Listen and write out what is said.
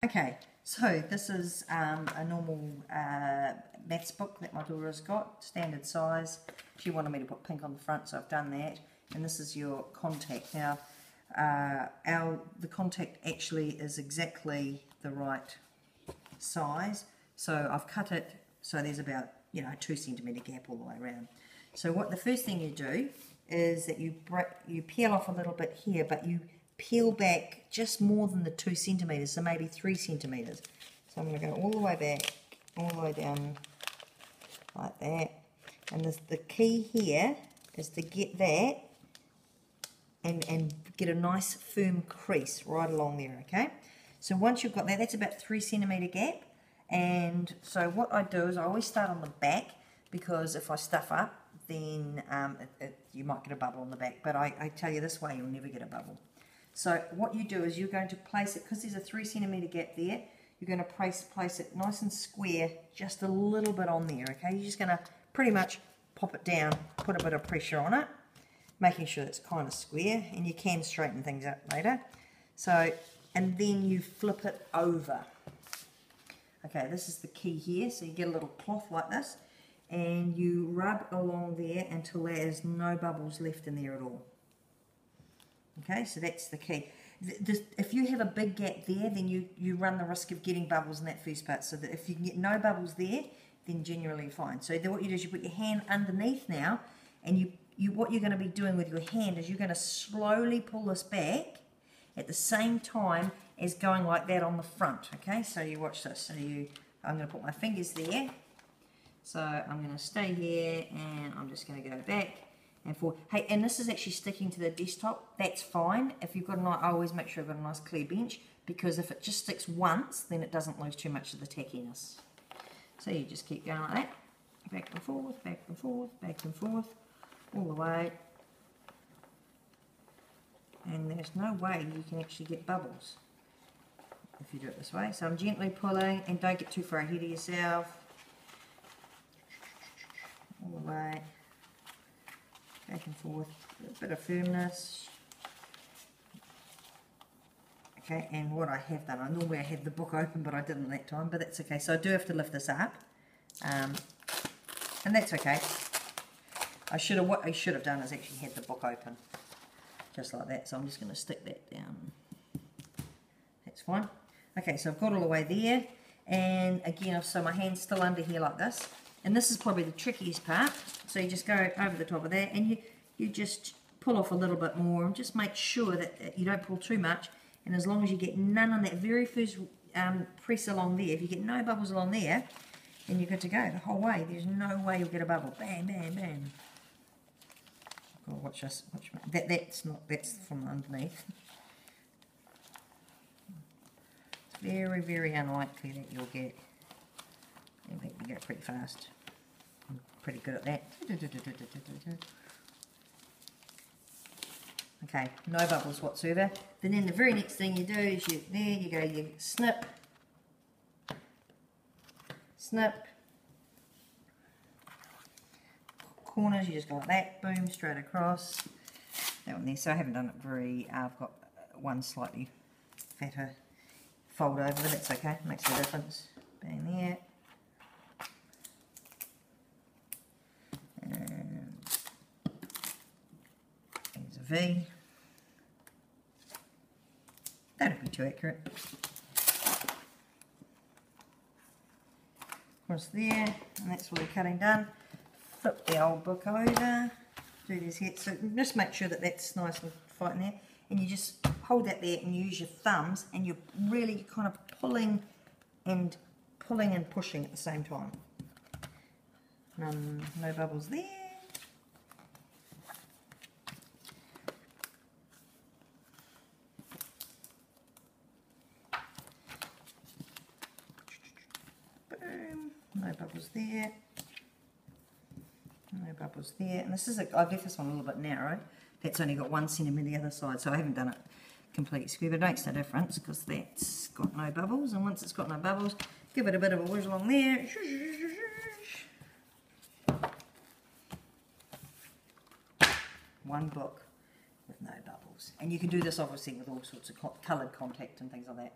Okay, so this is a normal maths book that my daughter has got, standard size. She wanted me to put pink on the front, so I've done that. And this is your contact. Now, the contact actually is exactly the right size, so I've cut it so there's about 2 centimetre gap all the way around. So what the first thing you do is that you peel off a little bit here, but you peel back just more than the 2 centimetres, so maybe 3 centimetres. So I'm going to go all the way back, all the way down like that. And the key here is to get that and get a nice firm crease right along there, okay? So once you've got that, that's about 3 centimetre gap. And so what I do is I always start on the back, because if I stuff up, then you might get a bubble on the back. But I tell you, this way you'll never get a bubble. So what you do is you're going to place it, because there's a 3 centimetre gap there, you're going to place it nice and square, just a little bit on there, okay? You're just going to pretty much pop it down, put a bit of pressure on it, making sure it's kind of square, and you can straighten things up later. So, and then you flip it over. Okay, this is the key here. So you get a little cloth like this, and you rub along there until there's no bubbles left in there at all. Okay, so that's the key. If you have a big gap there, then you run the risk of getting bubbles in that first part. So that if you can get no bubbles there, then generally fine. So then what you do is you put your hand underneath now, and what you're going to be doing with your hand is you're going to slowly pull this back at the same time as going like that on the front. Okay, so you watch this. So I'm going to put my fingers there. So I'm going to stay here, and I'm just going to go back and forth. Hey, and this is actually sticking to the desktop. That's fine. If you've got I always make sure I've got a nice clear bench, because if it just sticks once, then it doesn't lose too much of the tackiness. So you just keep going like that, back and forth, back and forth, back and forth, all the way. And there's no way you can actually get bubbles if you do it this way. So I'm gently pulling, and don't get too far ahead of yourself. All the way, back and forth, a bit of firmness. Okay, and what I have done, normally I have the book open, but I didn't that time, but that's okay. So I do have to lift this up, and that's okay. What I should have done is actually had the book open, just like that. So I'm just going to stick that down. That's fine. Okay, so I've got all the way there, and again, so my hand's still under here like this, and this is probably the trickiest part. So you just go over the top of that, and you just pull off a little bit more, and just make sure that you don't pull too much. And as long as you get none on that very first press along there, if you get no bubbles along there, then you're good to go the whole way. There's no way you'll get a bubble. Bam, bam, bam. Oh, watch this. Watch that's from underneath. It's very, very unlikely that you'll get. I think you go pretty fast. I'm pretty good at that. Okay, no bubbles whatsoever. Then the very next thing you do is you snip, snip, corners, you just go like that, boom, straight across. That one there, so I haven't done it I've got one slightly fatter fold over, but that's okay, makes no difference. Bang there. And there's a V. Don't be too accurate. Across there, and that's all the cutting done. Flip the old book over, do this here. So just make sure that that's nice and fighting there. And you just hold that there and use your thumbs, and you're really kind of pulling and pushing at the same time. No bubbles there. No bubbles there, no bubbles there, and this is I've left this one a little bit narrow. That's only got 1 centimetre the other side, so I haven't done it completely square, but it makes no difference because that's got no bubbles. And once it's got no bubbles, give it a bit of a whiz along there. One book with no bubbles, and you can do this obviously with all sorts of coloured contact and things like that.